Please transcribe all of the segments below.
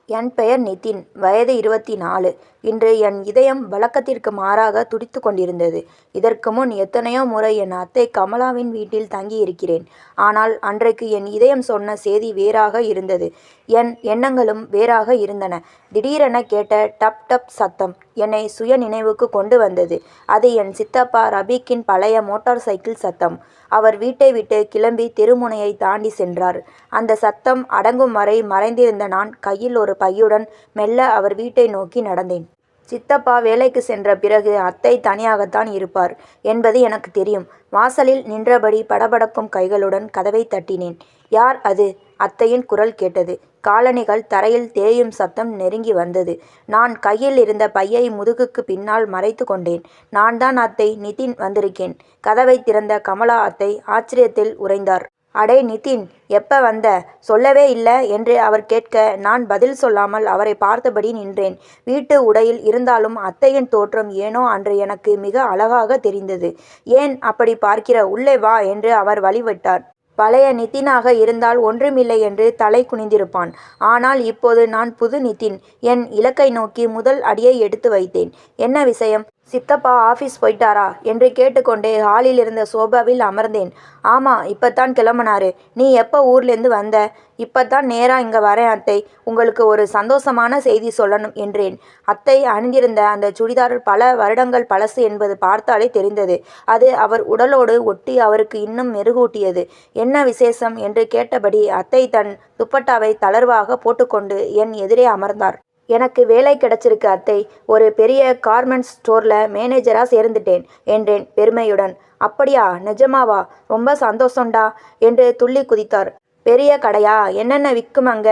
என் பெயர் நிதின். வயது 24. இன்று என் இதயம் வழக்கத்திற்கு மாறாக துடித்து கொண்டிருந்தது. இதற்கு முன் எத்தனையோ முறை என் அத்தை கமலாவின் வீட்டில் தங்கியிருக்கிறேன். ஆனால் அன்றைக்கு என் இதயம் சொன்ன செய்தி வேறாக இருந்தது. என் எண்ணங்களும் வேறாக இருந்தன. திடீரென கேட்ட டப் டப் சத்தம் என்னை சுய நினைவுக்கு கொண்டு வந்தது. அது என் சித்தப்பா ரபீக்கின் பழைய மோட்டார் சைக்கிள் சத்தம். அவர் வீட்டை விட்டு கிளம்பி தெருமுனையை தாண்டி சென்றார். அந்த சத்தம் அடங்கும் வரை மறைந்திருந்த நான் கையில் ஒரு பையுடன் மெல்ல அவர் வீட்டை நோக்கி நடந்தேன். சித்தப்பா வேலைக்கு சென்ற பிறகு அத்தை தனியாகத்தான் இருப்பார் என்பது எனக்கு தெரியும். வாசலில் நின்றபடி படபடக்கும் கைகளுடன் கதவை தட்டினேன். யார் அது? அத்தையின் குரல் கேட்டது. காலணிகள் தரையில் தேயும் சத்தம் நெருங்கி வந்தது. நான் கையில் இருந்த பையை முதுகுக்கு பின்னால் மறைத்து கொண்டேன். நான் தான் அத்தை, நிதின் வந்திருக்கேன். கதவை திறந்த கமலா அத்தை ஆச்சரியத்தில் உறைந்தார். அடே நிதின், எப்ப வந்த? சொல்லவே இல்லை என்று அவர் கேட்க நான் பதில் சொல்லாமல் அவரை பார்த்தபடி நின்றேன். வீட்டு உடையில் இருந்தாலும் அத்தையின் தோற்றம் ஏனோ அன்று எனக்கு மிக அழகாக தெரிந்தது. ஏன் அப்படி பார்க்கிற? உள்ளே வா என்று அவர் வழிவிட்டார். பழைய நிதினாக இருந்தால் ஒன்றுமில்லை என்று தலை குனிந்திருப்பான். ஆனால் இப்போது நான் புது நிதின். என் இலக்கை நோக்கி முதல் அடியை எடுத்து வைத்தேன். என்ன விஷயம்? சித்தப்பா ஆஃபீஸ் போயிட்டாரா என்று கேட்டுக்கொண்டே ஹாலில் இருந்த சோபாவில் அமர்ந்தேன். ஆமாம், இப்போத்தான் கிளம்புனாரு. நீ எப்போ ஊர்லேருந்து வந்த? இப்போத்தான் நேராக இங்கே வரேன் அத்தை. உங்களுக்கு ஒரு சந்தோஷமான செய்தி சொல்லணும் என்றேன். அத்தை அணிந்திருந்த அந்த சுடிதார் பல வருடங்கள் பழசு என்பது பார்த்தாலே தெரிந்தது. அது அவர் உடலோடு ஒட்டி அவருக்கு இன்னும் மெருகூட்டியது. என்ன விசேஷம் என்று கேட்டபடி அத்தை தன் துப்பட்டாவை தளர்வாக போட்டுக்கொண்டு என் எதிரே அமர்ந்தார். எனக்கு வேலை கிடைச்சிருக்கு அத்தை. ஒரு பெரிய கார்மெண்ட்ஸ் ஸ்டோரில் மேனேஜராக சேர்ந்துட்டேன் என்றேன் பெருமையுடன். அப்படியா? நிஜமாவா? ரொம்ப சந்தோஷம்டா என்று துள்ளி குதித்தார். பெரிய கடையா? என்னென்ன விற்கும் அங்க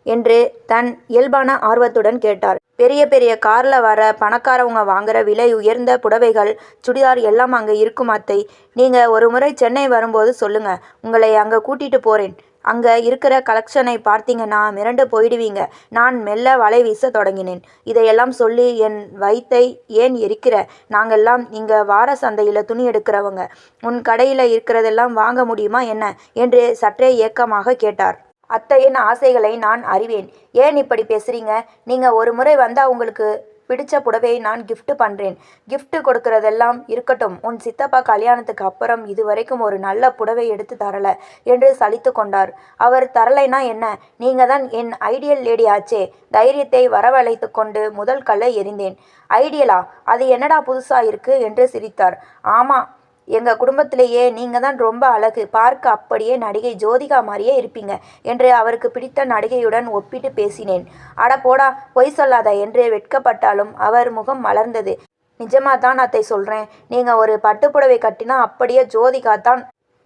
என்று தன் இயல்பான ஆர்வத்துடன் கேட்டார். பெரிய பெரிய காரில் வர பணக்காரவங்க வாங்குற விலை உயர்ந்த புடவைகள், சுடிதார் எல்லாம் அங்கே இருக்கும் அத்தை. நீங்கள் ஒரு முறை சென்னை வரும்போது சொல்லுங்கள், உங்களை அங்கே கூட்டிகிட்டு போகிறேன். அங்கே இருக்கிற கலெக்ஷனை பார்த்தீங்கன்னா மிரண்டு போயிடுவீங்க. நான் மெல்ல வலை வீச தொடங்கினேன். இதையெல்லாம் சொல்லி என் வயித்தை ஏன் எரிக்கிற? நாங்கெல்லாம் இங்கே வார சந்தையில் துணி எடுக்கிறவங்க. உன் கடையில் இருக்கிறதெல்லாம் வாங்க முடியுமா என்ன என்று சற்றே ஏக்கமாக கேட்டார். அத்தையின் ஆசைகளை நான் அறிவேன். ஏன் இப்படி பேசுகிறீங்க? நீங்கள் ஒரு முறை வந்தால் உங்களுக்கு பிடிச்ச புடவையை நான் கிஃப்ட் பண்ணுறேன். கிஃப்ட் கொடுக்கறதெல்லாம் இருக்கட்டும், உன் சித்தப்பா கல்யாணத்துக்கு அப்புறம் இதுவரைக்கும் ஒரு நல்ல புடவை எடுத்து தரல என்று சலித்து கொண்டார். அவர் தரலைனா என்ன? நீங்கள் தான் என் ஐடியல் லேடி ஆச்சே. தைரியத்தை வரவழைத்து கொண்டு முதல் கல்லை எறிந்தேன். ஐடியலா? அது என்னடா புதுசாக இருக்கு என்று சிரித்தார். ஆமாம், எங்கள் குடும்பத்திலேயே நீங்கள் தான் ரொம்ப அழகு. பார்க்க அப்படியே நடிகை ஜோதிகா மாதிரியே இருப்பீங்க என்று அவருக்கு பிடித்த நடிகையுடன் ஒப்பிட்டு பேசினேன். அட போடா, பொய் சொல்லாத என்று வெட்கப்பட்டாலும் அவர் முகம் மலர்ந்தது. நிஜமாக தான் அத்தை சொல்கிறேன். நீங்கள் ஒரு பட்டுப்புடவை கட்டினா அப்படியே ஜோதிகா தான்.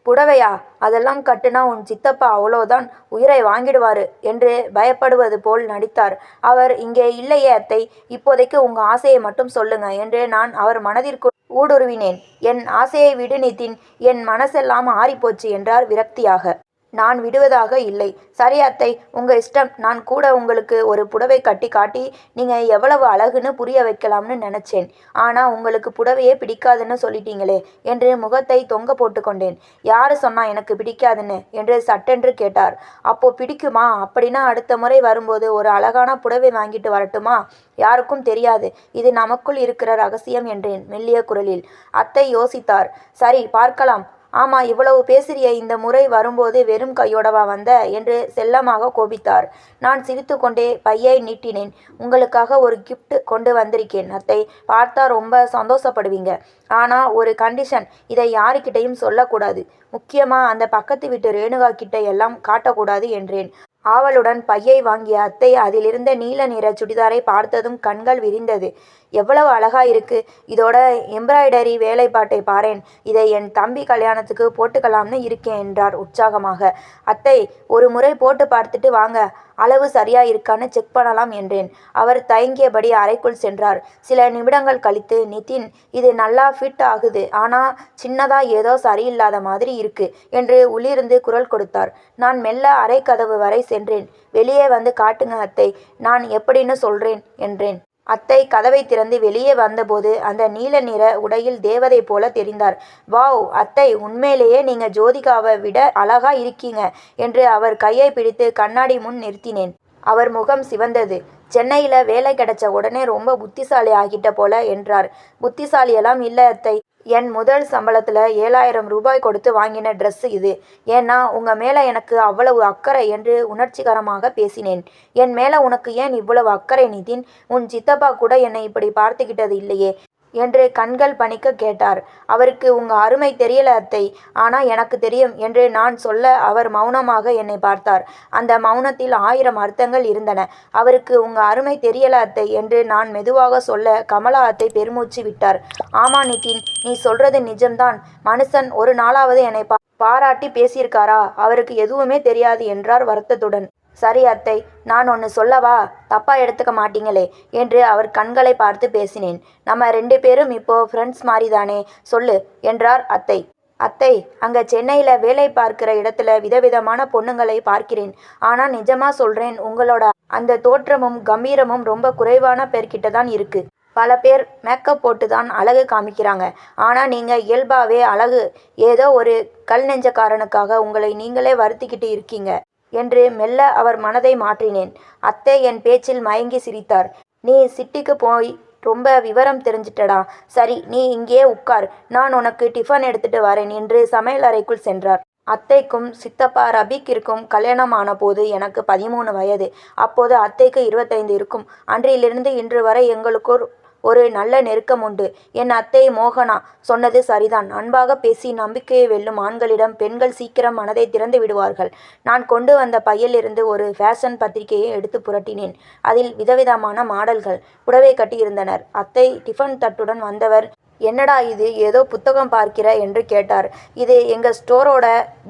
புடவையா? அதெல்லாம் கட்டுனா உன் சித்தப்பா அவ்வளோதான், உயிரை வாங்கிடுவார் என்று பயப்படுவது போல் நடித்தார். அவர் இங்கே இல்லையே அத்தை, இப்போதைக்கு உங்கள் ஆசையை மட்டும் சொல்லுங்க என்று நான் அவர் மனதிற்குள் ஊடுருவினேன். என் ஆசையை விடு நிதின், என் மனசெல்லாம் ஆறிப்போச்சு என்றார் விரக்தியாக. நான் விடுவதாக இல்லை. சரி அத்தை, உங்கள் இஷ்டம். நான் கூட உங்களுக்கு ஒரு புடவை கட்டி காட்டி நீங்கள் எவ்வளவு அழகுன்னு புரிய வைக்கலாம்னு நினச்சேன். ஆனால் உங்களுக்கு புடவையே பிடிக்காதுன்னு சொல்லிட்டீங்களே என்று முகத்தை தொங்க போட்டு கொண்டேன். யார் சொன்னா எனக்கு பிடிக்காதுன்னு என்று சட்டென்று கேட்டார். அப்போ பிடிக்குமா? அப்படின்னா அடுத்த முறை வரும்போது ஒரு அழகான புடவை வாங்கிட்டு வரட்டுமா? யாருக்கும் தெரியாது, இது நமக்குள் இருக்கிற ரகசியம் என்றேன் மெல்லிய குரலில். அத்தை யோசித்தார். சரி, பார்க்கலாம். ஆமாம், இவ்வளவு பேசுறிய, இந்த முறை வரும்போது வெறும் கையோடவா வந்த என்று செல்லமாக கோபித்தார். நான் சிரித்து கொண்டே பையை நீட்டினேன். உங்களுக்காக ஒரு கிஃப்ட் கொண்டு வந்திருக்கேன் அத்தை. பார்த்தா ரொம்ப சந்தோஷப்படுவீங்க. ஆனால் ஒரு கண்டிஷன், இதை யாருக்கிட்டையும் சொல்லக்கூடாது. முக்கியமாக அந்த பக்கத்து வீட்டு ரேணுகா கிட்ட எல்லாம் காட்டக்கூடாது என்றேன். ஆவலுடன் பையை வாங்கிய அத்தை அதிலிருந்த நீல நிற சுடிதாரை பார்த்ததும் கண்கள் விரிந்தது. எவ்வளவு அழகா இருக்கு! இதோட எம்ப்ராய்டரி வேலைப்பாட்டை பாரேன். இதை என் தம்பி கல்யாணத்துக்கு போட்டுக்கலாம்னு இருக்கேன் என்றார் உற்சாகமாக. அத்தை, ஒரு முறை போட்டு பார்த்துட்டு வாங்க, அளவு சரியா இருக்கான்னு செக் பண்ணலாம் என்றேன். அவர் தயங்கியபடி அறைக்குள் சென்றார். சில நிமிடங்கள் கழித்து, நிதின், இது நல்லா ஃபிட் ஆகுது, ஆனால் சின்னதா ஏதோ சரியில்லாத மாதிரி இருக்கு என்று உள்ளிருந்து குரல் கொடுத்தார். நான் மெல்ல அறை கதவு வரை சென்றேன். வெளியே வந்து காட்டுங்க அத்தை, நான் எப்படின்னு சொல்றேன் என்றேன். அத்தை கதவை திறந்து வெளியே வந்தபோது அந்த நீல நிற உடையில் தேவதை போல தெரிந்தார். வாவ் அத்தை, உண்மையிலேயே நீங்க ஜோதிகாவை விட அழகா இருக்கீங்க என்று அவர் கையை பிடித்து கண்ணாடி முன் நிறுத்தினேன். அவர் முகம் சிவந்தது. சென்னையில வேலை கிடைச்ச உடனே ரொம்ப புத்திசாலி ஆகிட்ட போல என்றார். புத்திசாலியெல்லாம் இல்லை அத்தை. என் முதல் சம்பளத்தில் 7000 ரூபாய் கொடுத்து வாங்கின ட்ரெஸ் இது. ஏன்னா உங்க மேலே எனக்கு அவ்வளவு அக்கறை என்று உணர்ச்சிகரமாக பேசினேன். என் மேலே உனக்கு ஏன் இவ்வளவு அக்கறை நிதின்? உன் சித்தப்பா கூட என்னை இப்படி பார்த்துக்கிட்டது இல்லையே என்று கண்கள் பணிக்க கேட்டார். அவருக்கு உங்க அருமை தெரியல அத்தை, ஆனா எனக்கு தெரியும் என்று நான் சொல்ல அவர் மௌனமாக என்னை பார்த்தார். அந்த மௌனத்தில் 1000 அர்த்தங்கள் இருந்தன. அவருக்கு உங்க அருமை தெரியல அத்தை என்று நான் மெதுவாக சொல்ல கமலா அத்தை பெருமூச்சு விட்டார். ஆமா நிதின், நீ சொல்றது நிஜம்தான். மனுஷன் ஒரு நாளாவது என்னை பாராட்டி பேசியிருக்காரா? அவருக்கு எதுவுமே தெரியாது என்றார் வருத்தத்துடன். சரி அத்தை, நான் ஒன்று சொல்லவா? தப்பா எடுத்துக்க மாட்டீங்களே என்று அவர் கண்களை பார்த்து பேசினேன். நம்ம 2 பேரும் இப்போ ஃப்ரெண்ட்ஸ் மாதிரி தானே, சொல்லு என்றார் அத்தை. அத்தை, அங்கே சென்னையில் வேலை பார்க்கிற இடத்துல விதவிதமான பொண்ணுங்களை பார்க்கிறேன். ஆனால் நிஜமா சொல்கிறேன், உங்களோட அந்த தோற்றமும் கம்பீரமும் ரொம்ப குறைவான பேர்கிட்ட தான் இருக்கு. பல பேர் மேக்கப் போட்டு தான் அழகு காமிக்கிறாங்க. ஆனால் நீங்கள் இயல்பாகவே அழகு. ஏதோ ஒரு கல் நெஞ்சக்காரனுக்காக உங்களை நீங்களே வருத்திக்கிட்டு இருக்கீங்க என்று மெல்ல அவர் மனதை மாற்றினேன். அத்தை என் பேச்சில் மயங்கி சிரித்தார். நீ சிட்டிக்கு போய் ரொம்ப விவரம் தெரிஞ்சிட்டடா. சரி, நீ இங்கே உட்கார், நான் உனக்கு டிஃபன் எடுத்துட்டு வரேன் என்று சமையல் அறைக்குள் சென்றார். அத்தைக்கும் சித்தப்பா ரபிக்கிற்கும் கல்யாணம் ஆன போது எனக்கு 13 வயது. அப்போது அத்தைக்கு 25 இருக்கும். அன்றிலிருந்து இன்று வரை எங்களுக்கு ஒரு நல்ல நெருக்கம் உண்டு. என் அத்தை மோகனா சொன்னது சரிதான். அன்பாக பேசி நம்பிக்கையை வெல்லும் ஆண்களிடம் பெண்கள் சீக்கிரம் மனதை திறந்து விடுவார்கள். நான் கொண்டு வந்த பையிலிருந்து ஒரு ஃபேஷன் பத்திரிகையை எடுத்து புரட்டினேன். அதில் விதவிதமான மாடல்கள் புடவை கட்டியிருந்தனர். அத்தை டிஃபன் தட்டுடன் வந்தவர், என்னடா இது, ஏதோ புத்தகம் பார்க்கிற என்று கேட்டார். இது எங்க ஸ்டோரோட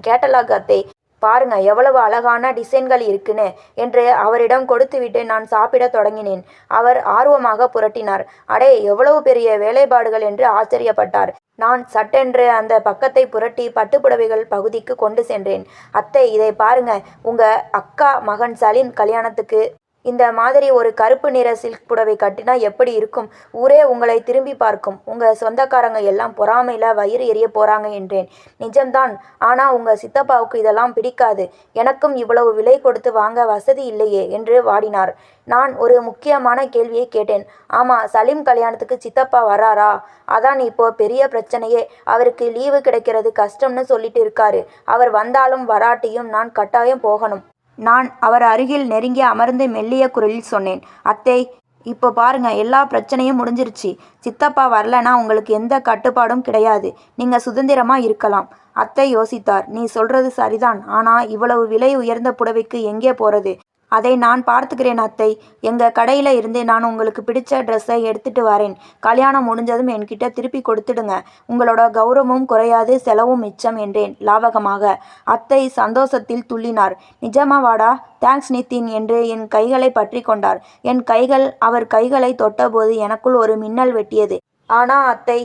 கேட்டலாக் அத்தை, பாருங்க எவ்வளவு அழகான டிசைன்கள் இருக்குன்னு என்று அவரிடம் கொடுத்துவிட்டு நான் சாப்பிட தொடங்கினேன். அவர் ஆர்வமாக புரட்டினார். அடே, எவ்வளவு பெரிய வேலைப்பாடுகள் என்று ஆச்சரியப்பட்டார். நான் சட்டென்று அந்த பக்கத்தை புரட்டி பட்டுப்புடவைகள் பகுதிக்கு கொண்டு சென்றேன். அத்தை, இதை பாருங்க, உங்க அக்கா மகன் சலீம் கல்யாணத்துக்கு இந்த மாதிரி ஒரு கருப்பு நிற சில்க் புடவை கட்டினா எப்படி இருக்கும்? ஊரே உங்களை திரும்பி பார்க்கும். உங்கள் சொந்தக்காரங்க எல்லாம் பொறாமையில் வயிறு எரிய போகிறாங்க என்றேன். நிஜம்தான். ஆனால் உங்கள் சித்தப்பாவுக்கு இதெல்லாம் பிடிக்காது. எனக்கும் இவ்வளவு விலை கொடுத்து வாங்க வசதி இல்லையே என்று வாடினார். நான் ஒரு முக்கியமான கேள்வியை கேட்டேன். ஆமாம், சலீம் கல்யாணத்துக்கு சித்தப்பா வராரா? அதான் இப்போ பெரிய பிரச்சனையே. அவருக்கு லீவு கிடைக்கிறது கஷ்டம்னு சொல்லிட்டு இருக்காரு. அவர் வந்தாலும் வராட்டியும் நான் கட்டாயம் போகணும். நான் அவர் அருகில் நெருங்கி அமர்ந்து மெல்லிய குரலில் சொன்னேன். அத்தை, இப்போ பாருங்க, எல்லா பிரச்சனையும் முடிஞ்சிருச்சு. சித்தப்பா வரலனா உங்களுக்கு எந்த கட்டுப்பாடும் கிடையாது. நீங்கள் சுதந்திரமாக இருக்கலாம். அத்தை யோசித்தார். நீ சொல்கிறது சரிதான். ஆனால் இவ்வளவு விலை உயர்ந்த புடவைக்கு எங்கே போகிறது? அதை நான் பார்த்துக்கிறேன் அத்தை. எங்கள் கடையில் இருந்து நான் உங்களுக்கு பிடிச்ச ட்ரெஸ்ஸை எடுத்துகிட்டு வரேன். கல்யாணம் முடிஞ்சதும் என்கிட்ட திருப்பி கொடுத்துடுங்க. உங்களோட கௌரவமும் குறையாது, செலவும் மிச்சம் என்றேன் லாவகமாக. அத்தை சந்தோஷத்தில் துள்ளினார். நிஜமாவாடா? தேங்க்ஸ் நிதின் என்று என் கைகளை பற்றி கொண்டார். என் கைகள் அவர் கைகளை தொட்டபோது எனக்குள் ஒரு மின்னல் வெட்டியது. ஆனால் அத்தை,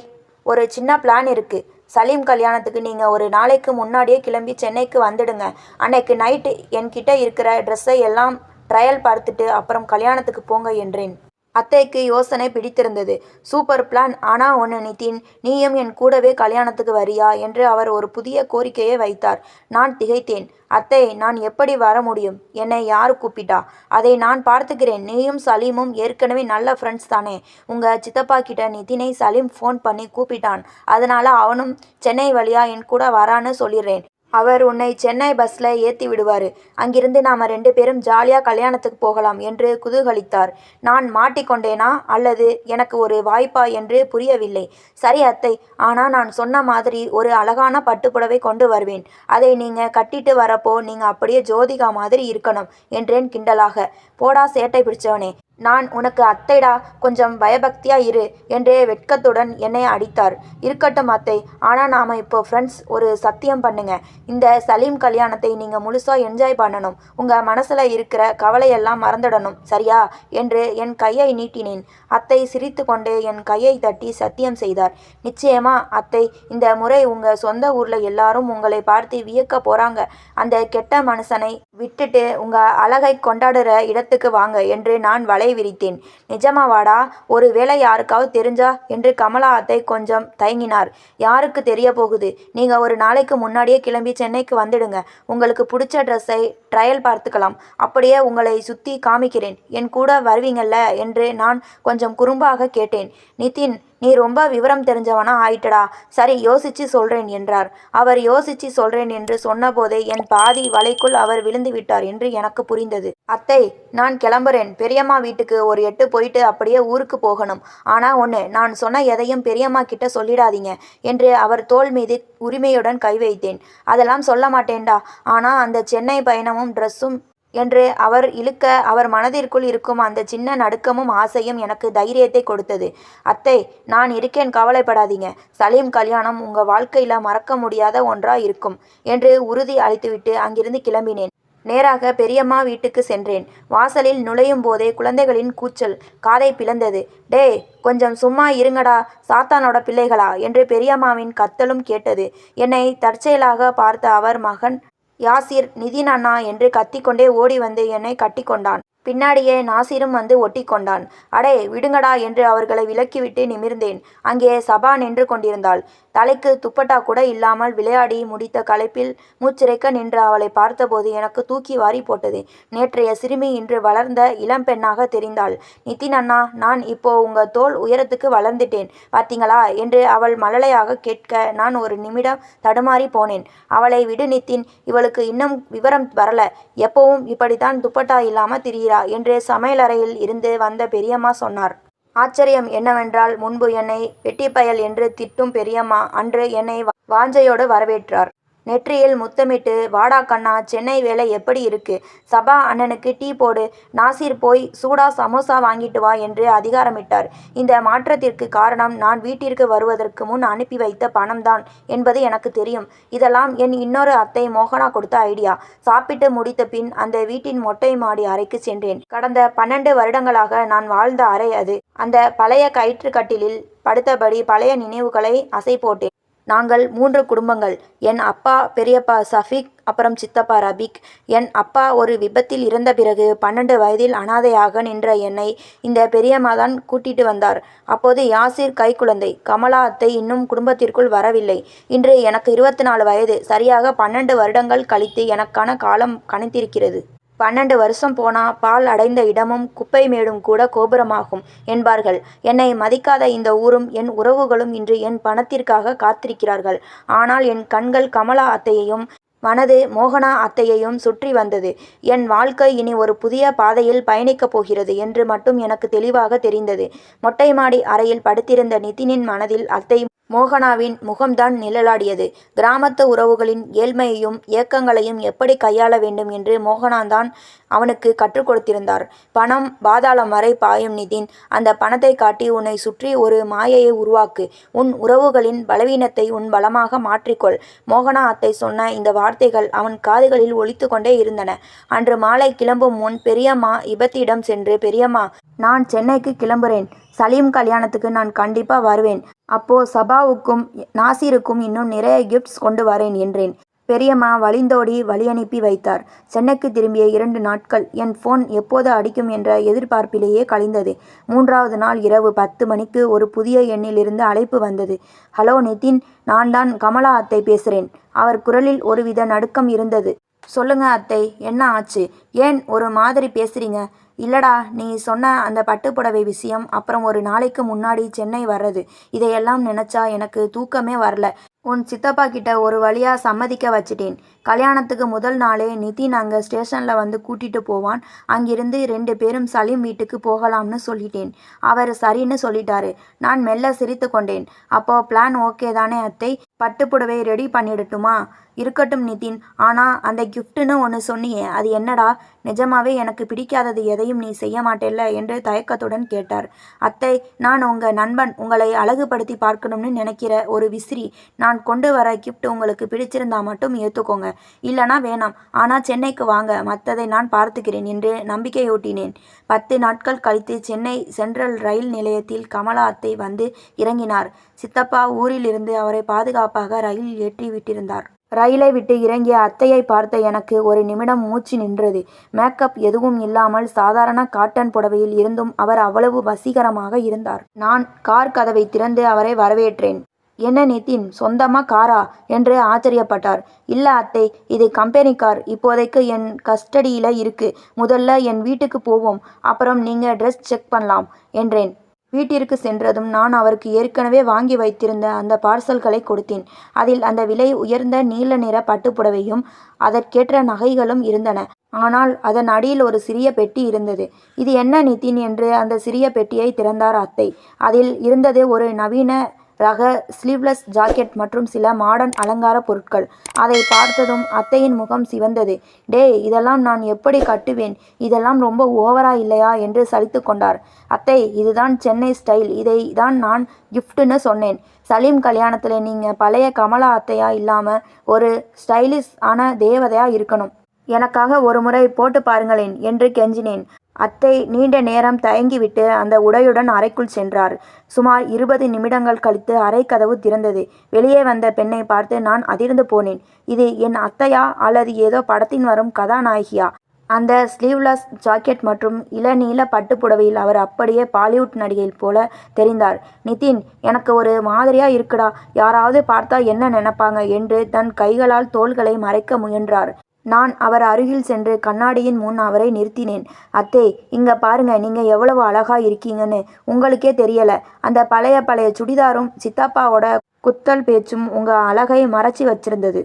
ஒரு சின்ன பிளான் இருக்குது. சலீம் கல்யாணத்துக்கு நீங்கள் ஒரு நாளைக்கு முன்னாடியே கிளம்பி சென்னைக்கு வந்துடுங்க. அன்னைக்கு நைட்டு என்கிட்ட இருக்கிற ட்ரெஸ்ஸை எல்லாம் ட்ரையல் பார்த்துட்டு அப்புறம் கல்யாணத்துக்கு போங்க என்றேன். அத்தைக்கு யோசனை பிடித்திருந்தது. Super plan. ஆனால் ஒன்று நிதின், நீயும் என் கூடவே கல்யாணத்துக்கு வரியா என்று அவர் ஒரு புதிய கோரிக்கையை வைத்தார். நான் திகைத்தேன். அத்தை, நான் எப்படி வர முடியும்? என்னை யார் கூப்பிட்டா? அதை நான் பார்த்துக்கிறேன். நீயும் சலீமும் ஏற்கனவே நல்ல ஃப்ரெண்ட்ஸ் தானே? உங்கள் சித்தப்பா கிட்ட நிதினை சலீம் ஃபோன் பண்ணி கூப்பிட்டான். அதனால அவனும் சென்னை வழியா என் கூட வரான்னு சொல்லிடுறேன். அவர் உன்னை சென்னை பஸ்ஸில் ஏற்றி விடுவார். அங்கிருந்து நாம் 2 பேரும் ஜாலியாக கல்யாணத்துக்கு போகலாம் என்று குதூகலித்தார். நான் மாட்டிக்கொண்டேனா அல்லது எனக்கு ஒரு வாய்ப்பா என்று புரியவில்லை. சரி அத்தை, ஆனால் நான் சொன்ன மாதிரி ஒரு அழகான பட்டுப்புடவை கொண்டு வருவேன். அதை நீங்கள் கட்டிட்டு வரப்போ நீங்கள் அப்படியே ஜோதிகா மாதிரி இருக்கணும் என்றேன் கிண்டலாக. போடா சேட்டை பிடிச்சவனே, நான் உனக்கு அத்தைடா, கொஞ்சம் பயபக்தியா இரு என்றே வெட்கத்துடன் என்னை அடித்தார். இருக்கட்டும் அத்தை, ஆனால் நாம் இப்போ ஃப்ரெண்ட்ஸ். ஒரு சத்தியம் பண்ணுங்க. இந்த சலீம் கல்யாணத்தை நீங்கள் முழுசாக என்ஜாய் பண்ணணும். உங்கள் மனசில் இருக்கிற கவலையெல்லாம் மறந்துடணும், சரியா என்று என் கையை நீட்டினேன். அத்தை சிரித்து கொண்டே என் கையை தட்டி சத்தியம் செய்தார். நிச்சயமா அத்தை, இந்த முறை உங்கள் சொந்த ஊரில் எல்லாரும் உங்களை பார்த்து வியக்க போகிறாங்க. அந்த கெட்ட மனுஷனை விட்டுட்டு உங்கள் அழகை கொண்டாடுற இடத்துக்கு வாங்க என்று நான் வலை தோளை விரித்தேன். நிஜமாவாடா? ஒரு வேளை யாருக்காவது தெரிஞ்சா என்று கமலா அத்தை கொஞ்சம் தயங்கினார். யாருக்கு தெரிய போகுது? நீங்க ஒரு நாளைக்கு முன்னாடியே கிளம்பி சென்னைக்கு வந்துடுங்க. உங்களுக்கு பிடிச்ச ட்ரெஸ்ஸை ட்ரையல் பார்த்துக்கலாம். அப்படியே உங்களை சுத்தி காமிக்கிறேன். என் கூட வருவீங்கல்ல என்று நான் கொஞ்சம் குறும்பாக கேட்டேன். நிதின், நீ ரொம்ப விவரம் தெரிஞ்சவனா ஆயிட்டடா. சரி, யோசிச்சு சொல்றேன் என்றார். அவர் யோசிச்சு சொல்றேன் என்று சொன்னபோதே என் பாதி வலைக்குள் அவர் விழுந்து விட்டார் என்று எனக்கு புரிந்தது. அத்தை, நான் கிளம்புறேன். பெரியம்மா வீட்டுக்கு ஒரு எட்டு போயிட்டு அப்படியே ஊருக்கு போகணும். ஆனா ஒன்று, நான் சொன்ன எதையும் பெரியம்மா கிட்ட சொல்லிடாதீங்க என்று அவர் தோள் மீது உரிமையுடன் கை வைத்தேன். அதெல்லாம் சொல்ல மாட்டேன்டா. ஆனா அந்த சென்னை பயணமும் ட்ரெஸ்ஸும் என்று அவர் இழுக்க அவர் மனதிற்குள் இருக்கும் அந்த சின்ன நடுக்கமும் ஆசையும் எனக்கு தைரியத்தை கொடுத்தது. அத்தை, நான் இருக்கேன், கவலைப்படாதீங்க. சலீம் கல்யாணம் உங்க வாழ்க்கையில மறக்க முடியாத ஒன்றா இருக்கும் என்று உறுதி அளித்துவிட்டு அங்கிருந்து கிளம்பினேன். நேராக பெரியம்மா வீட்டுக்கு சென்றேன். வாசலில் நுழையும் போதே குழந்தைகளின் கூச்சல் காதை பிளந்தது. டே, கொஞ்சம் சும்மா இருங்கடா சாத்தானோட பிள்ளைகளா என்று பெரியம்மாவின் கத்தலும் கேட்டது. என்னை தற்செயலாக பார்த்த அவர் மகன் யாசிர் நிதின் அண்ணா என்று கத்திக்கொண்டே ஓடி வந்து என்னை கட்டி கொண்டான். பின்னாடியே நாசிரும் வந்து ஒட்டி கொண்டான். அடே விடுங்கடா என்று அவர்களை விலக்கிவிட்டு நிமிர்ந்தேன். அங்கே சபா நின்று கொண்டிருந்தாள். தலைக்கு துப்பட்டா கூட இல்லாமல் விளையாடி முடித்த களைப்பில் மூச்சிறைக்க நின்ற அவளை பார்த்தபோது எனக்கு தூக்கி வாரி போட்டது. நேற்றைய சிறுமி இன்று வளர்ந்த இளம்பெண்ணாக தெரிந்தாள். நிதின் அண்ணா, நான் இப்போ உங்க தோள் உயரத்துக்கு வளர்ந்துட்டேன் பார்த்தீங்களா என்று அவள் மழலையாக கேட்க நான் ஒரு நிமிடம் தடுமாறி போனேன். அவளை விடு நிதின், இவளுக்கு இன்னும் விவரம் வரல. எப்பவும் இப்படித்தான் துப்பட்டா இல்லாம திரியிறா என்று சமையலறையில் இருந்து வந்த பெரியம்மா சொன்னார். ஆச்சரியம் என்னவென்றால், முன்பு என்னை வெட்டிப்பயல் என்று திட்டும் பெரியம்மா அன்று என்னை வாஞ்சையோடு வரவேற்றார். நெற்றியில் முத்தமிட்டு, வாடா கண்ணா, சென்னை வேலை எப்படி இருக்கு? சபா அண்ணனுக்கு டீ போடு. நாசிர், போய் சூடா சமோசா வாங்கிட்டு வா என்று அதிகாரமிட்டார். இந்த மாற்றத்திற்கு காரணம் நான் வீட்டிற்கு வருவதற்கு முன் அனுப்பி வைத்த பணம்தான் என்பது எனக்கு தெரியும். இதெல்லாம் என் இன்னொரு அத்தை மோகனா கொடுத்த ஐடியா. சாப்பிட்டு முடித்த பின் அந்த வீட்டின் மொட்டை மாடி அறைக்கு சென்றேன். கடந்த 12 வருடங்களாக நான் வாழ்ந்த அறை அது. அந்த பழைய கயிற்று கட்டிலில் படுத்தபடி பழைய நினைவுகளை அசை போட்டேன். நாங்கள் 3 குடும்பங்கள். என் அப்பா பெரியப்பா சஃபிக், அப்புறம் சித்தப்பா ரபிக். என் அப்பா ஒரு விபத்தில் இறந்த பிறகு 12 வயதில் அனாதையாக நின்ற என்னை இந்த பெரியம்மா தான் கூட்டிட்டு வந்தார். அப்போது யாசிர் கைக்குழந்தை. கமலா அத்தை இன்னும் குடும்பத்திற்குள் வரவில்லை. இன்று எனக்கு 24 வயது. சரியாக 12 வருடங்கள் கழித்து எனக்கான காலம் கணித்திருக்கிறது. 12 வருஷம் போனா பால் அடைந்த இடமும் குப்பை மேடும் கூட கோபுரமாகும் என்பார்கள். என்னை மதிக்காத இந்த ஊரும் என் உறவுகளும் இன்று என் பணத்திற்காக காத்திருக்கிறார்கள். ஆனால் என் கண்கள் கமலா அத்தையையும் மனது மோகனா அத்தையையும் சுற்றி வந்தது. என் வாழ்க்கை இனி ஒரு புதிய பாதையில் பயணிக்கப் போகிறது என்று மட்டும் எனக்கு தெளிவாக தெரிந்தது. மொட்டை மாடி அறையில் படுத்திருந்த நிதினின் மனதில் அத்தை மோகனாவின் முகம்தான் நிழலாடியது. கிராமத்து உறவுகளின் ஏழ்மையையும் ஏக்கங்களையும் எப்படி கையாள வேண்டும் என்று மோகனாதான் அவனுக்கு கற்றுக் கொடுத்திருந்தார். பணம் பாதாளம் வரை பாயும் நிதின். அந்த பணத்தை காட்டி உன்னை சுற்றி ஒரு மாயையை உருவாக்கு. உன் உறவுகளின் பலவீனத்தை உன் பலமாக மாற்றிக்கொள். மோகனா அத்தை சொன்ன இந்த வார்த்தைகள் அவன் காதுகளில் ஒலித்து கொண்டே இருந்தன. அன்று மாலை கிளம்பும் முன் பெரியம்மா இபத்தியிடம் சென்று, பெரியம்மா, நான் சென்னைக்கு கிளம்புறேன். சலீம் கல்யாணத்துக்கு நான் கண்டிப்பா வருவேன். அப்போ சபாவுக்கும் நாசிருக்கும் இன்னும் நிறைய கிஃப்ட்ஸ் கொண்டு வரேன் என்றேன். பெரியம்மா வழிந்தோடி வழியனுப்பி வைத்தார். சென்னைக்கு திரும்பிய 2 நாட்கள் என் ஃபோன் எப்போது அடிக்கும் என்ற எதிர்பார்ப்பிலேயே கழிந்தது. 3வது நாள் இரவு 10 மணிக்கு ஒரு புதிய எண்ணிலிருந்து அழைப்பு வந்தது. ஹலோ நிதின், நான் தான் கமலா அத்தை பேசுகிறேன். அவர் குரலில் ஒருவித நடுக்கம் இருந்தது. சொல்லுங்க அத்தை, என்ன ஆச்சு? ஏன் ஒரு மாதிரி பேசுறீங்க? இல்லடா, நீ சொன்ன அந்த பட்டுப்புடவை விஷயம், அப்புறம் ஒரு நாளைக்கு முன்னாடி சென்னை வர்றது, இதையெல்லாம் நினச்சா எனக்கு தூக்கமே வரல. உன் சித்தப்பா கிட்ட ஒரு வழியா சம்மதிக்க வச்சிட்டேன். கல்யாணத்துக்கு முதல் நாளே நிதின் அங்கே ஸ்டேஷனில் வந்து கூட்டிட்டு போவான். அங்கிருந்து 2 பேரும் சலீம் வீட்டுக்கு போகலாம்னு சொல்லிட்டேன். அவர் சரின்னு சொல்லிட்டாரு. நான் மெல்ல சிரித்து கொண்டேன். அப்போ பிளான் ஓகே தானே அத்தை? பட்டுப்புடவை ரெடி பண்ணிடட்டுமா? இருக்கட்டும் நிதின், ஆனால் அந்த கிஃப்ட்டுன்னு ஒன்று சொன்னியே, அது என்னடா? நிஜமாவே எனக்கு பிடிக்காதது எதையும் நீ செய்ய மாட்டேல்ல என்று தயக்கத்துடன் கேட்டார். அத்தை, நான் உங்கள் நண்பன், உங்களை அழகுபடுத்தி பார்க்கணும்னு நினைக்கிற ஒரு விசிறி. நான் கொண்டு வர கிஃப்ட் உங்களுக்கு பிடிச்சிருந்தா மட்டும் ஏற்றுக்கோங்க, இல்லைனா வேணாம். ஆனால் சென்னைக்கு வாங்க, மற்றதை நான் பார்த்துக்கிறேன் என்று நம்பிக்கையூட்டினேன். 10 நாட்கள் கழித்து சென்னை சென்ட்ரல் ரயில் நிலையத்தில் கமலா அத்தை வந்து இறங்கினார். சித்தப்பா ஊரில் இருந்து அவரை பாதுகாப்பாக ரயிலில் ஏற்றி விட்டிருந்தார். ரயிலை விட்டு இறங்கிய அத்தையை பார்த்த எனக்கு ஒரு நிமிடம் மூச்சு நின்றது. மேக்கப் எதுவும் இல்லாமல் சாதாரண காட்டன் புடவையில் இருந்தும் அவர் அவ்வளவு வசீகரமாக இருந்தார். நான் கார் கதவை திறந்து அவரை வரவேற்றேன். "என்ன நிதின், சொந்தமா காரா?" என்று ஆச்சரியப்பட்டார். "இல்ல அத்தை, இது கம்பெனி கார். இப்போதைக்கு என் கஸ்டடியில இருக்கு. முதல்ல என் வீட்டுக்கு போவோம், அப்புறம் நீங்க ட்ரெஸ் செக் பண்ணலாம்" என்றேன். வீட்டிற்கு சென்றதும் நான் அவருக்கு ஏற்கனவே வாங்கி வைத்திருந்த அந்த பார்சல்களை கொடுத்தேன். அதில் அந்த விலை உயர்ந்த நீல நிற பட்டுப்புடவையும் அதற்கேற்ற நகைகளும் இருந்தன. ஆனால் அதன் அடியில் ஒரு சிறிய பெட்டி இருந்தது. "இது என்ன நிதின்?" என்று அந்த சிறிய பெட்டியை திறந்தார் அத்தை. அதில் இருந்தது ஒரு நவீன ரக ஸ்லீவ்லெஸ் ஜாக்கெட் மற்றும் சில மாடர்ன் அலங்கார பொருட்கள். அதை பார்த்ததும் அத்தையின் முகம் சிவந்தது. "டேய், இதெல்லாம் நான் எப்படி கட்டுவேன்? இதெல்லாம் ரொம்ப ஓவரா இல்லையா?" என்று சலித்து கொண்டார். "அத்தை, இதுதான் சென்னை ஸ்டைல். இதை தான் நான் கிஃப்ட்னு சொன்னேன். சலீம் கல்யாணத்தில் நீங்கள் பழைய கமலா அத்தையா இல்லாம ஒரு ஸ்டைலிஷ் ஆன தேவதையா இருக்கணும். எனக்காக ஒரு முறை போட்டு பாருங்களேன்" என்று கெஞ்சினேன். அத்தை நீண்ட நேரம் தயங்கிவிட்டு அந்த உடையுடன் அறைக்குள் சென்றார். சுமார் 20 நிமிடங்கள் கழித்து அறை கதவு திறந்தது. வெளியே வந்த பெண்ணை பார்த்து நான் அதிர்ந்து போனேன். இது என் அத்தையா அல்லது ஏதோ படத்தின் வரும் கதாநாயகியா? அந்த ஸ்லீவ்லெஸ் ஜாக்கெட் மற்றும் இளநீல பட்டுப்புடவையில் அவர் அப்படியே பாலிவுட் நடிகை போல தெரிந்தார். "நிதின், எனக்கு ஒரு மாதிரியா இருக்குடா. யாராவது பார்த்தா என்ன நினைப்பாங்க" என்று தன் கைகளால் தோள்களை மறைக்க முயன்றார். நான் அவர் அருகில் சென்று கண்ணாடியின் முன் அவரை நிறுத்தினேன். "அத்தே, இங்க பாருங்க, நீங்க எவ்வளவு அழகா இருக்கீங்கன்னு உங்களுக்கே தெரியல. அந்த பழைய பழைய சுடிதாரும் சித்தப்பாவோட குத்தல் பேச்சும் உங்க அழகை மறைச்சி வச்சிருந்தது.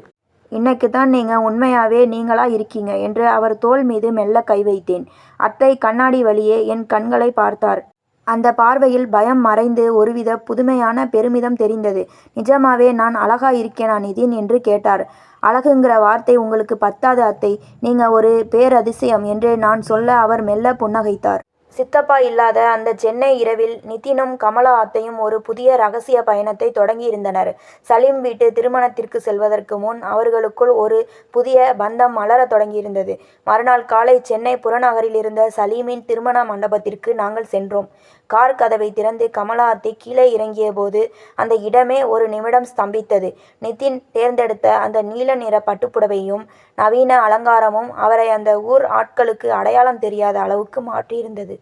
இன்னைக்கு தான் நீங்க உண்மையாவே நீங்களா இருக்கீங்க" என்று அவர் தோள் மீது மெல்ல கை வைத்தேன். அத்தை கண்ணாடி வழியே என் கண்களை பார்த்தார். அந்த பார்வையில் பயம் மறைந்து ஒருவித புதுமையான பெருமிதம் தெரிந்தது. "நிஜமாவே நான் அழகா இருக்கேனா நிதின்?" என்று கேட்டார். "அழகுங்கிற வார்த்தை உங்களுக்கு பத்தாது அத்தை. நீங்க ஒரு பேரதிசயம்" என்று நான் சொல்ல அவர் மெல்ல புன்னகைத்தார். சித்தப்பா இல்லாத அந்த சென்னை இரவில் நிதினும் கமலா அத்தையும் ஒரு புதிய ரகசிய பயணத்தை தொடங்கியிருந்தனர். சலீம் வீட்டு திருமணத்திற்கு செல்வதற்கு முன் அவர்களுக்குள் ஒரு புதிய பந்தம் மலரத் தொடங்கியிருந்தது. மறுநாள் காலை சென்னை புறநகரில் இருந்த சலீமின் திருமண மண்டபத்திற்கு நாங்கள் சென்றோம். கார் கதவை திறந்து கமலா அத்தை கீழே இறங்கிய போது அந்த இடமே ஒரு நிமிடம் ஸ்தம்பித்தது. நிதின் தேர்ந்தெடுத்த அந்த நீல நிற பட்டுப்புடவையும் நவீன அலங்காரமும் அவரை அந்த ஊர் ஆட்களுக்கு அடையாளம் தெரியாத அளவுக்கு மாற்றியிருந்தது.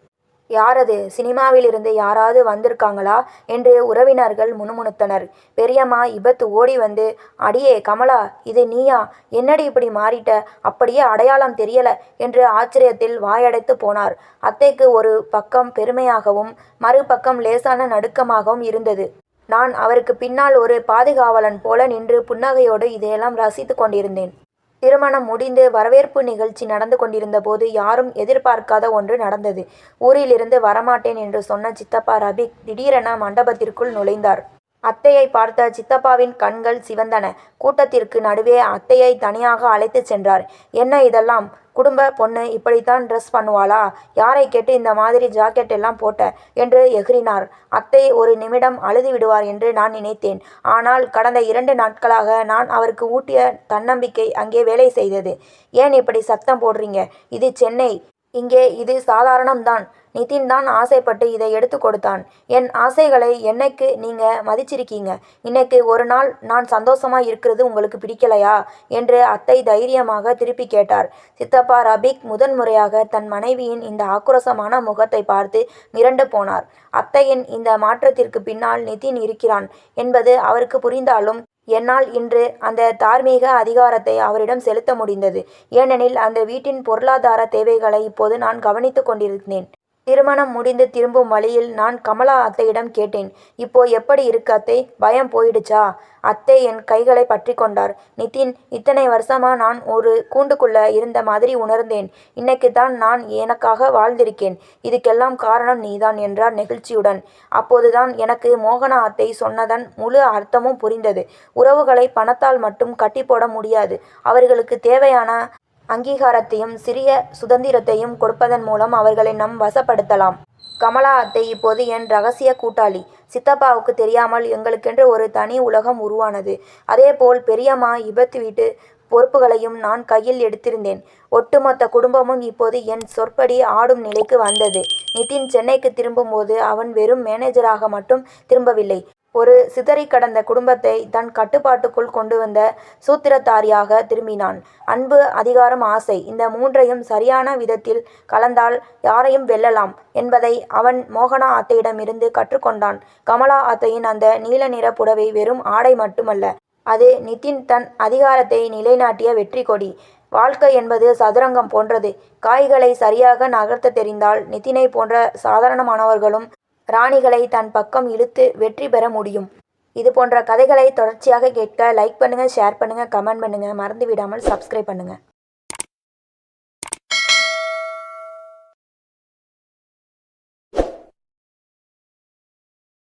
"யாரது? சினிமாவில் இருந்து யாராவது வந்திருக்காங்களா?" என்று உறவினர்கள் முணுமுணுத்தனர். பெரியம்மா இபத்து ஓடி வந்து, "அடியே கமலா, இது நீயா? என்னடி இப்படி மாறிட்ட? அப்படியே அடையாளம் தெரியல" என்று ஆச்சரியத்தில் வாயடைத்து போனார். அத்தைக்கு ஒரு பக்கம் பெருமையாகவும் மறுபக்கம் லேசான நடுக்கமாகவும் இருந்தது. நான் அவருக்கு பின்னால் ஒரு பாதுகாவலன் போல நின்று புன்னகையோடு இதையெல்லாம் ரசித்து கொண்டிருந்தேன். திருமணம் முடிந்து வரவேற்பு நிகழ்ச்சி நடந்து கொண்டிருந்த போது யாரும் எதிர்பார்க்காத ஒன்று நடந்தது. ஊரிலிருந்து வரமாட்டேன் என்று சொன்ன சித்தப்பா ரபிக் திடீரென மண்டபத்திற்குள் நுழைந்தார். அத்தையை பார்த்த சித்தப்பாவின் கண்கள் சிவந்தன. கூட்டத்திற்கு நடுவே அத்தையை தனியாக அழைத்துச் சென்றார். "என்ன இதெல்லாம்? குடும்ப பொண்ணு இப்படித்தான் ட்ரெஸ் பண்ணுவாளா? யாரை கேட்டு இந்த மாதிரி ஜாக்கெட் எல்லாம் போட்ட?" என்று எகிறினார். அத்தை ஒரு நிமிடம் அழுது விடுவார் என்று நான் நினைத்தேன். ஆனால் கடந்த 2 நாட்களாக நான் அவருக்கு ஊட்டிய தன்னம்பிக்கை அங்கே வேலை செய்தது. "ஏன் இப்படி சத்தம் போடுறீங்க? இது சென்னை. இங்கே இது சாதாரணம்தான். நிதின் தான் ஆசைப்பட்டு இதை எடுத்து கொடுத்தான். என் ஆசைகளை என்னைக்கு நீங்க மதிச்சிருக்கீங்க? இன்னைக்கு ஒரு நாள் நான் சந்தோஷமா இருக்கிறது உங்களுக்கு பிடிக்கலையா?" என்று அத்தை தைரியமாக திருப்பி கேட்டார். சித்தப்பா ரபிக் முதன்முறையாக தன் மனைவியின் இந்த ஆக்ரோஷமான முகத்தை பார்த்து மிரண்டு போனார். அத்தையின் இந்த மாற்றத்திற்கு பின்னால் நிதின் இருக்கிறான் என்பது அவருக்கு புரிந்தாலும் என்னால் இன்று அந்த தார்மீக அதிகாரத்தை அவரிடம் செலுத்த முடிந்தது. ஏனெனில் அந்த வீட்டின் பொருளாதார தேவைகளை இப்போது நான் கவனித்துக் கொண்டிருந்தேன். திருமணம் முடிந்து திரும்பும் வழியில் நான் கமலா அத்தையிடம் கேட்டேன். "இப்போ எப்படி இருக்கு அத்தை? பயம் போயிடுச்சா?" அத்தை என் கைகளை பற்றி கொண்டார். "நிதின், இத்தனை வருஷமா நான் ஒரு கூண்டுக்குள்ள இருந்த மாதிரி உணர்ந்தேன். இன்னைக்கு தான் நான் எனக்காக வாழ்ந்திருக்கேன். இதுக்கெல்லாம் காரணம் நீதான்" என்றார் நெகிழ்ச்சியுடன். அப்போதுதான் எனக்கு மோகனா அத்தை சொன்னதன் முழு அர்த்தமும் புரிந்தது. உறவுகளை பணத்தால் மட்டும் கட்டி போட முடியாது. அவர்களுக்கு தேவையான அங்கீகாரத்தையும் சிறிய சுதந்திரத்தையும் கொடுப்பதன் மூலம் அவர்களை நம் வசப்படுத்தலாம். கமலா அத்தை இப்போது என் ரகசிய கூட்டாளி. சித்தப்பாவுக்கு தெரியாமல் எங்களுக்கென்று ஒரு தனி உலகம் உருவானது. அதேபோல் பெரியம்மா இபத்து வீட்டு பொறுப்புகளையும் நான் கையில் எடுத்திருந்தேன். ஒட்டுமொத்த குடும்பமும் இப்போது என் சொற்படி ஆடும் நிலைக்கு வந்தது. நிதின் சென்னைக்கு திரும்பும்போது அவன் வெறும் மேனேஜராக மட்டும் திரும்பவில்லை. ஒரு சிதறிக் கடந்த குடும்பத்தை தன் கட்டுப்பாட்டுக்குள் கொண்டு வந்த சூத்திரதாரியாக திரும்பினான். அன்பு, அதிகாரம், ஆசை இந்த மூன்றையும் சரியான விதத்தில் கலந்தால் யாரையும் வெல்லலாம் என்பதை அவன் மோகனா அத்தையிடமிருந்து கற்றுக்கொண்டான். கமலா அத்தையின் அந்த நீல நிற புடவை வெறும் ஆடை மட்டுமல்ல, அது நிதின் தன் அதிகாரத்தை நிலைநாட்டிய வெற்றி கொடி. வாழ்க்கை என்பது சதுரங்கம் போன்றது. காய்களை சரியாக நகர்த்த தெரிந்தால் நிதினை போன்ற சாதாரணமானவர்களும் ராணிகளை தன் பக்கம் இழுத்து வெற்றி பெற முடியும். இது போன்ற கதைகளை தொடர்ச்சியாக கேட்க லைக் பண்ணுங்க, ஷேர் பண்ணுங்க, கமெண்ட் பண்ணுங்க. மறந்து விடாமல் சப்ஸ்கிரைப் பண்ணுங்க.